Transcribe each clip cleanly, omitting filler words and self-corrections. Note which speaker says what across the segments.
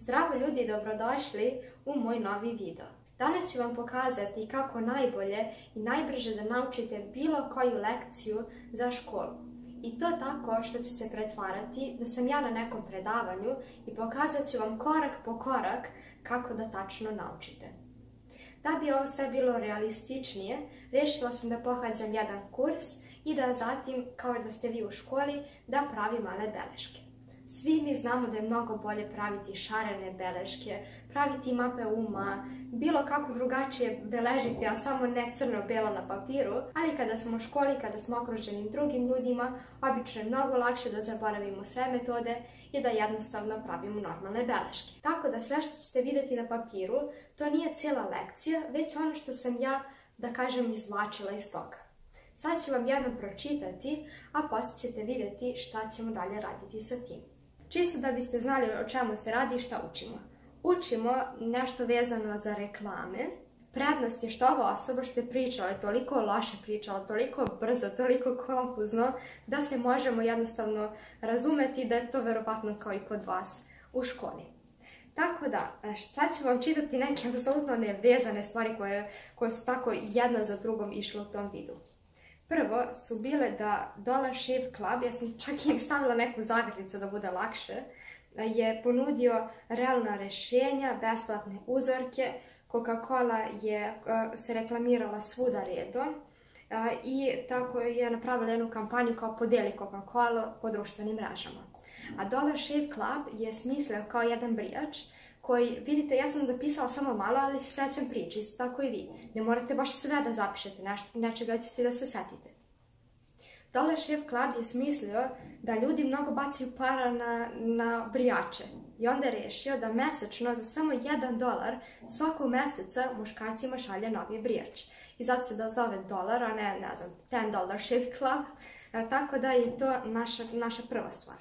Speaker 1: Zdravo ljudi i dobrodošli u moj novi video. Danas ću vam pokazati kako najbolje i najbrže da naučite bilo koju lekciju za školu. I to tako što ću se pretvarati da sam ja na nekom predavanju i pokazat ću vam korak po korak kako da tačno naučite. Da bi ovo sve bilo realističnije, rešila sam da pohađam jedan kurs i da zatim, kao da ste vi u školi, da pravim male beleške. Svi mi znamo da je mnogo bolje praviti šarene beleške, praviti mape uma, bilo kako drugačije beležiti, a samo ne crno-belo na papiru, ali kada smo u školi, kada smo okruženi drugim ljudima, obično je mnogo lakše da zaboravimo sve metode i da jednostavno pravimo normalne beleške. Tako da sve što ćete vidjeti na papiru, to nije cijela lekcija, već ono što sam ja, da kažem, izvlačila iz toga. Sad ću vam jedno pročitati, a poslije ćete vidjeti šta ćemo dalje raditi sa tim. Čisto da biste znali o čemu se radi i šta učimo. Učimo nešto vezano za reklame. Prednost je što ova osoba što je pričala, toliko loše pričala, toliko brzo, toliko konfuzno, da se možemo jednostavno razumeti da je to verovatno kao i kod vas u školi. Tako da, sad ću vam čitati neke apsolutno nevezane stvari koje su tako jedna za drugom išle u tom videu. Prvo su bile da Dollar Shave Club, ja sam čak i stavila neku zagrlicu da bude lakše, je ponudio realna rešenja, besplatne uzorke, Coca-Cola je se reklamirala svuda redom i tako je napravila jednu kampanju kao podeli Coca-Cola po društvenim mrežama. A Dollar Shave Club je smislio kao jedan brijač koji, vidite, ja sam zapisala samo malo, ali se sećam priče, isto tako i vi. Ne morate baš sve da zapišete, nečega ćete da se setite. Dollar Shave Club je smislio da ljudi mnogo bacaju para na brijače. I onda je rešio da mesečno za samo $1 svakog meseca muškarcima šalje novi brijač. I zato se da zove dolar, a ne znam, $10 Shave Club. Tako da je to naša prva stvar.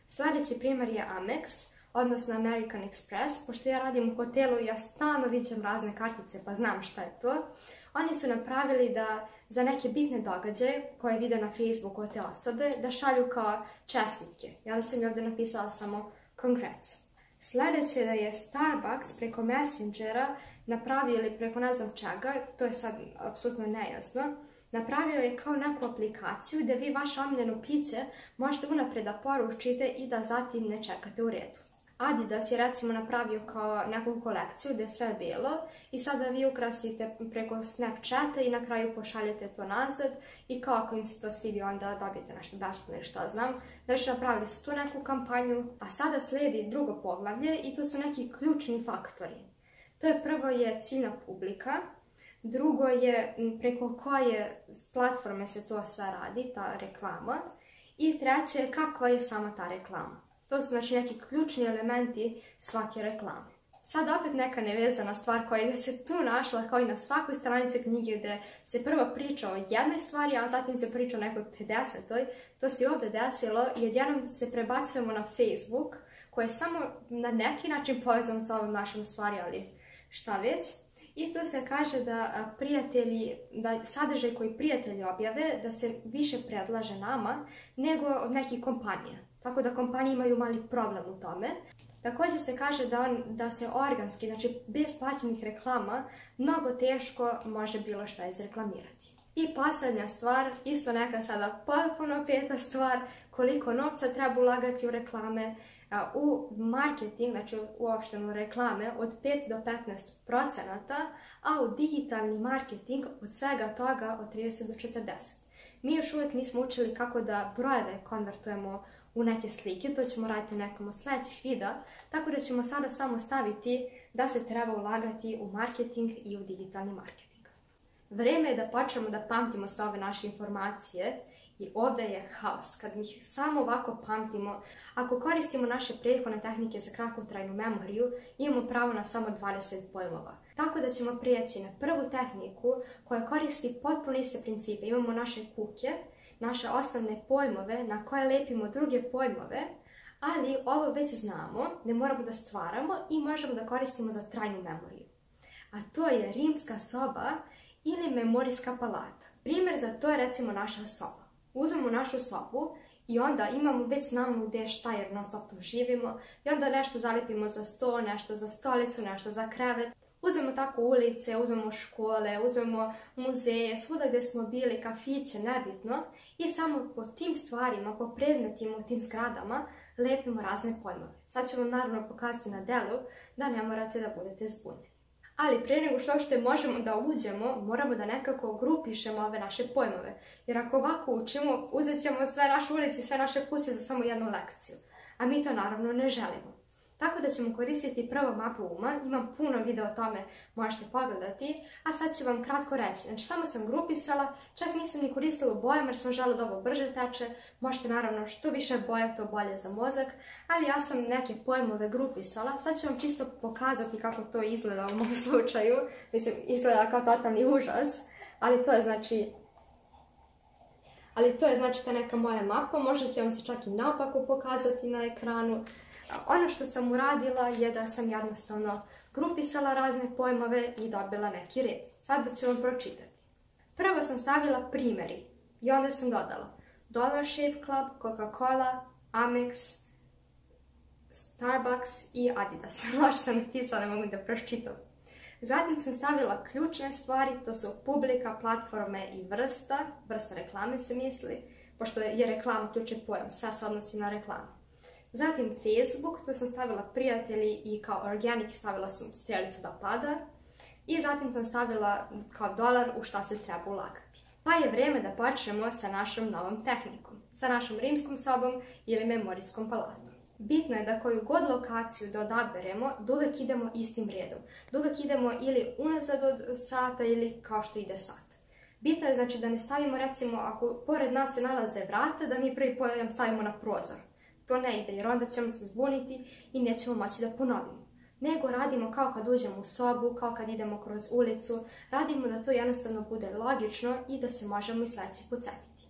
Speaker 1: Sljedeći primjer je Amex, odnosno American Express. Pošto ja radim u hotelu, ja stalno viđam razne kartice pa znam šta je to. Oni su napravili da za neke bitne događaje koje vide na Facebooku od te osobe, da šalju kao čestitke. Ja sam mi ovdje napisala samo congrats. Sljedeće da je Starbucks preko Messengera napravio ili preko ne znam čega, to je sad apsolutno nejasno, napravio je kao neku aplikaciju gdje vi vaše omiljeno piće možete unaprijed da poručite i da zatim ne čekate u redu. Adidas je recimo napravio kao neku kolekciju gdje je sve bilo i sada vi ukrasite preko Snapchata i na kraju pošaljete to nazad i kao ako im se to svidi onda dobijete nešto besplatno ili šta znam. Znači napravili su tu neku kampanju, a sada slijedi drugo poglavlje i to su neki ključni faktori. To je prvo je ciljna publika, drugo je preko koje platforme se to sve radi, ta reklama, i treće je kako je sama ta reklama. To su znači neki ključni elementi svake reklame. Sad opet neka nevezana stvar koja se tu našla kao i na svakoj stranici knjige gdje se prvo priča o jednoj stvari, a zatim se priča o nekoj 50. To se i ovdje desilo i odjednom se prebacujemo na Facebook koji je samo na neki način povezan sa ovom našom stvari, ali šta već. I tu se kaže da sadržaj koji prijatelji objave da se više predlaže nama nego od nekih kompanija. Tako da kompanije imaju mali problem u tome. Također se kaže da se organski, znači bez plaćenih reklama, mnogo teško može bilo šta izreklamirati. I posljednja stvar, isto neka sada potpuno peta stvar, koliko novca treba ulagati u reklame, u marketing, znači uopšteno reklame, od 5 do 15%, a u digitalni marketing od svega toga od 30 do 40%. Mi još uvijek nismo učili kako da brojeve konvertujemo u neke slike, to ćemo raditi u nekom od sljedećih videa, tako da ćemo sada samo staviti da se treba ulagati u marketing i u digitalni marketing. Vrijeme je da počnemo da pamtimo sve ove naše informacije i ovdje je haos. Kad ih samo ovako pamtimo, ako koristimo naše prethodne tehnike za kratkotrajnu memoriju, imamo pravo na samo 20 pojmova. Tako da ćemo prijeći na prvu tehniku koja koristi potpuno iste principe. Imamo naše kuke, naše osnovne pojmove na koje lepimo druge pojmove, ali ovo već znamo, ne moramo da stvaramo i možemo da koristimo za trajnu memoriju. A to je rimska soba ili memorijska palata. Primjer za to je recimo naša soba. Uzmemo našu sobu I onda već znamo gdje šta jer non stop tu živimo i onda nešto zalijepimo za sto, nešto za stolicu, nešto za krevet. Uzmemo tako ulice, uzmemo škole, uzmemo muzeje, svuda gdje smo bili, kafiće, nebitno. I samo po tim stvarima, po predmetima u tim zgradama, lepimo razne pojmove. Sad ću vam naravno pokazati na delu da ne morate da budete zbunjeni. Ali prije nego što uopšte možemo da uđemo, moramo da nekako grupišemo ove naše pojmove. Jer ako ovako učimo, uzet ćemo sve naše ulice i sve naše kuće za samo jednu lekciju. A mi to naravno ne želimo. Tako da ćemo koristiti prvo mapu uma, imam puno videa o tome, možete pogledati, a sad ću vam kratko reći. Znači samo sam grupisala, čak nisam ni koristila bojama jer sam želela da ovo brže teče, možete naravno što više boja to bolje za mozak, ali ja sam neke pojmove grupisala, sad ću vam čisto pokazati kako to izgleda u mom slučaju, mislim izgleda kao totalni užas, ali to je znači ta neka moja mapa, možda će vam se čak i naopako pokazati na ekranu. Ono što sam uradila je da sam jednostavno grupisala razne pojmove i dobila neki red. Sada ću vam pročitati. Prvo sam stavila primjeri i onda sam dodala Dollar Shave Club, Coca-Cola, Amex, Starbucks i Adidas. Loš sam napisala, ne mogu da pročitam. Zatim sam stavila ključne stvari, to su publika, platforme i vrsta reklame se misli, pošto je reklama ključni pojam, sve se odnosi na reklamu. Zatim Facebook, tu sam stavila prijatelji i kao organic stavila sam strelicu da pada. I zatim sam stavila kao dolar u šta se treba ulagati. Pa je vrijeme da počnemo sa našom novom tehnikom, sa našom rimskom sobom ili memorijskom palatom. Bitno je da koju god lokaciju da odaberemo, da uvek idemo istim redom. Da uvek idemo ili unazad od sata ili kao što ide sat. Bitno je znači da ne stavimo recimo ako pored nas se nalaze vrata, da mi prvi pojam stavimo na prozor. To ne ide jer onda ćemo se zbuniti i nećemo moći da ponovimo. Nego radimo kao kad uđemo u sobu, kao kad idemo kroz ulicu, radimo da to jednostavno bude logično i da se možemo i sledeći podsjetiti.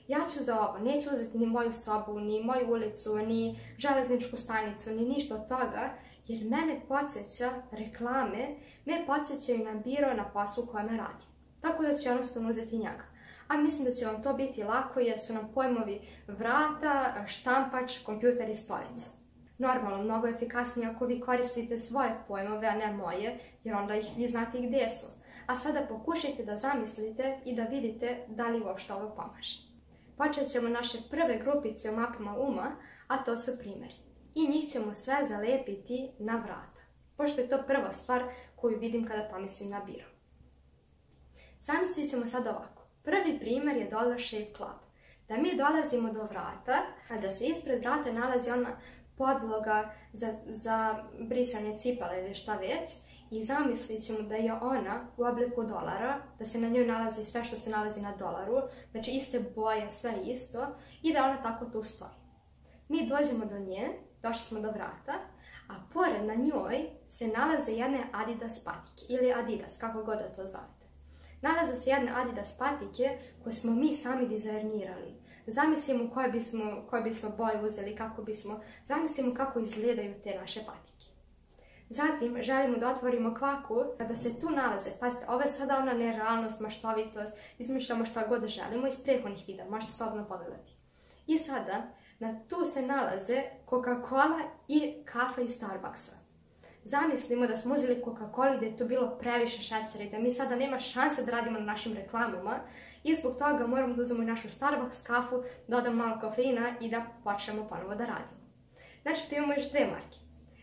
Speaker 1: Ja ću za ovo, neću uzeti ni moju sobu, ni moju ulicu, ni železničku stanicu, ni ništa od toga, jer mene podsjeća reklame, me podsjećaju na biro na poslu u kojem radim. Tako da ću jednostavno uzeti njega. A mislim da će vam to biti lako jer su nam pojmovi vrata, štampač, kompjuter i stolica. Normalno, mnogo je efikasnije ako vi koristite svoje pojmove, a ne moje, jer onda ih vi znate gdje su. A sada pokušajte da zamislite i da vidite da li uopšte ovo pomaže. Počet ćemo naše prve grupice u mapama uma, a to su primjeri. I njih ćemo sve zalepiti na vrata, pošto je to prva stvar koju vidim kada pomislim na biro. Zamislit ćemo sad ovako. Prvi primjer je Dollar Shave Club. Da mi dolazimo do vrata, a da se ispred vrata nalazi ona podloga za brisanje cipala ili šta već, i zamislit ćemo da je ona u obliku dolara, da se na njoj nalazi sve što se nalazi na dolaru, znači iste boje, sve isto, i da ona tako tu stoji. Mi dođemo do nje, došli smo do vrata, a pored na njoj se nalaze jedne Adidas patike, ili Adidas, kako god da to zovete. Nalaze se jedne Adidas patike koje smo mi sami dizajnirali. Zamislimo koje bismo boje uzeli, zamislimo kako izgledaju te naše patike. Zatim želimo da otvorimo kvaku kada se tu nalaze. Pazite, ovo je sada ona nerealnost, maštovitost, izmišljamo šta god želimo iz prethodnih videa, možete slobodno pogledati. I sada, tu se nalaze Coca-Cola i kafa iz Starbucksa. Zamislimo da smo uzeli Coca-Cola i da je to bilo previše šećera i da mi sada nema šanse da radimo na našim reklamama i zbog toga moramo da uzmemo i našu Starbucks kafu, dodamo malo kofeina i da počnemo ponovo da radimo. Znači tu imamo još dve marke.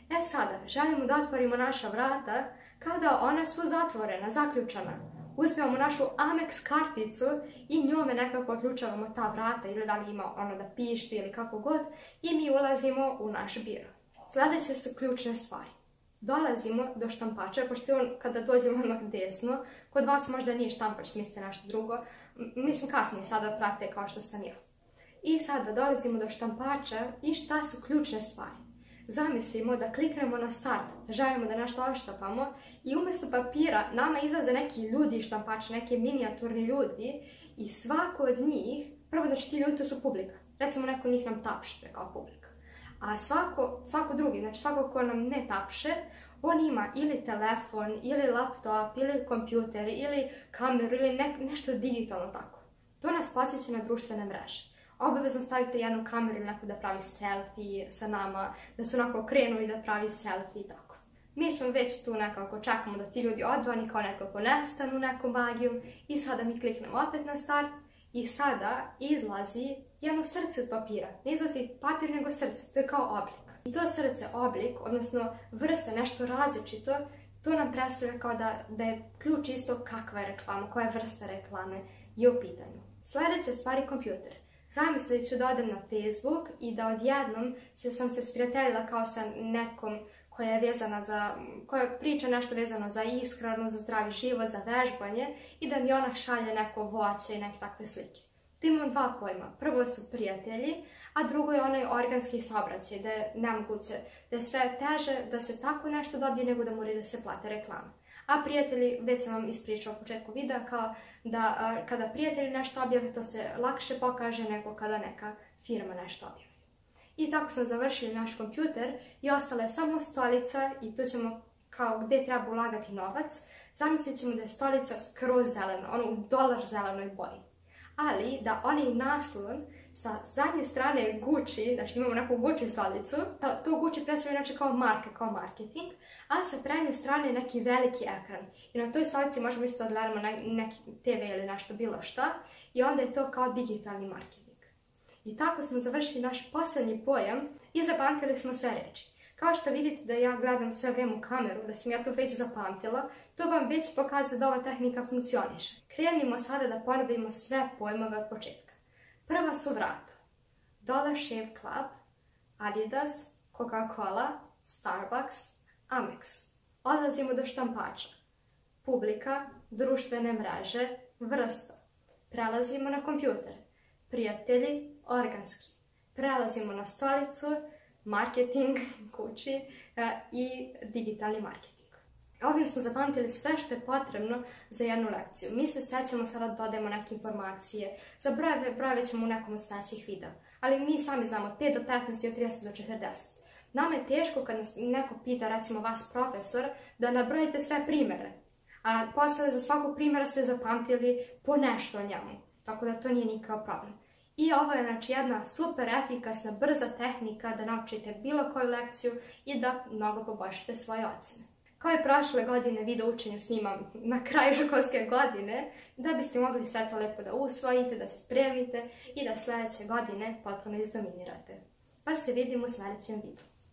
Speaker 1: E sada, želimo da otvorimo naša vrata kada ona su zatvorena, zaključana. Uzmemo našu Amex karticu i njome nekako otključavamo ta vrata ili da li ima ono da pišti ili kako god i mi ulazimo u naš biro. Sljedeće su ključne stvari. Dolazimo do štampača, pošto je on kada dođemo odmah desno, kod vas možda nije štampač, smislite nešto drugo, mislim kasnije sada prate kao što sam ja. I sada dolazimo do štampača i šta su ključne stvari. Zamislimo da kliknemo na start, da želimo da nešto odštampamo i umjesto papira nama izlaze neki ljudi štampači, neki minijaturni ljudi i svako od njih, prvo znači ti ljudi to su publika, recimo neko njih nam tapše kao publika. A svako drugi, znači svako ko nam ne tapše, on ima ili telefon, ili laptop, ili kompjuter, ili kameru, ili nešto digitalno tako. To nas podsjeća na društvene mreže. obavezno stavite jednu kameru ili neko da pravi selfie sa nama, da se onako krenu i da pravi selfie i tako. Mi smo već tu nekako čekamo da ti ljudi odu, oni kao nekako nestanu nekom magijom i sada mi kliknemo opet na start i sada izlazi jedno srce od papira. Ne izlazi papir nego srce, to je kao oblik. I to srce, oblik, odnosno vrsta, nešto različito, to nam predstavlja kao da je ključ isto kakva je reklama, koja vrsta reklame je u pitanju. Sljedeća stvar je kompjuter. Zamislite ću da odem na Facebook i da odjednom sam se sprijateljila kao sa nekom koja priča nešto vezano za ishranu, za zdravi život, za vežbanje i da mi ona šalje neko voće i neke takve slike. Tu imam dva pojma. Prvo su prijatelji, a drugo je onaj organski saobraćaj, da je nemoguće, da je sve teže da se tako nešto dobije nego da moraju da se plate reklame. A prijatelji, već sam vam ispričala u početku videa, kao da kada prijatelji nešto objave, to se lakše pokaže nego kada neka firma nešto objavi. I tako smo završili naš kompjuter i ostala je samo stolica i tu ćemo kao gdje treba ulagati novac. Zamislit ćemo da je stolica skroz zelena, ono u dolar zelenoj boji. Ali da onaj naslon sa zadnje strane je Gucci, znači imamo neku Gucci stolicu, to Gucci predstavlja inače kao marka, kao marketing, a sa prednje strane je neki veliki ekran. I na toj stolici možemo isto da gledamo neki TV ili nešto bilo šta i onda je to kao digitalni marketing. I tako smo završili naš posljednji pojam i zapamtili smo sve reči. Kao što vidite da ja gledam sve vrijeme u kameru, da sam ja to već zapamtila, to vam već pokazuje da ova tehnika funkcioniše. Krenimo sada da ponovimo sve pojmove od početka. Prva su vrata. Dollar Shave Club, Adidas, Coca-Cola, Starbucks, Amex. Odlazimo do štampača. Publika, društvene mreže, vrsta. Prelazimo na kompjuter. Prijatelji, organski. Prelazimo na stolicu, marketing, Gucci i digitalni marketing. Ovim smo zapamtili sve što je potrebno za jednu lekciju. Mi se sećamo sada da dodajemo neke informacije. Za brojeve ćemo u nekom od sljedećih videa. Ali mi sami znamo od 5 do 15 i od 30 do 40. Nama je teško kad nas neko pita, recimo vas profesor, da nabrojite sve primjere. A posle za svakog primjera ste zapamtili po nešto o njemu. Tako da to nije nikakav problem. I ovo je znači jedna super efikasna, brza tehnika da naučite bilo koju lekciju i da mnogo poboljšate svoje ocjene. Kao je prošle godine video učenje snimam na kraju školske godine, da biste mogli sve to lepo da usvojite, da se spremite i da sljedeće godine potpuno izdominirate. Pa se vidimo u sljedećem videu.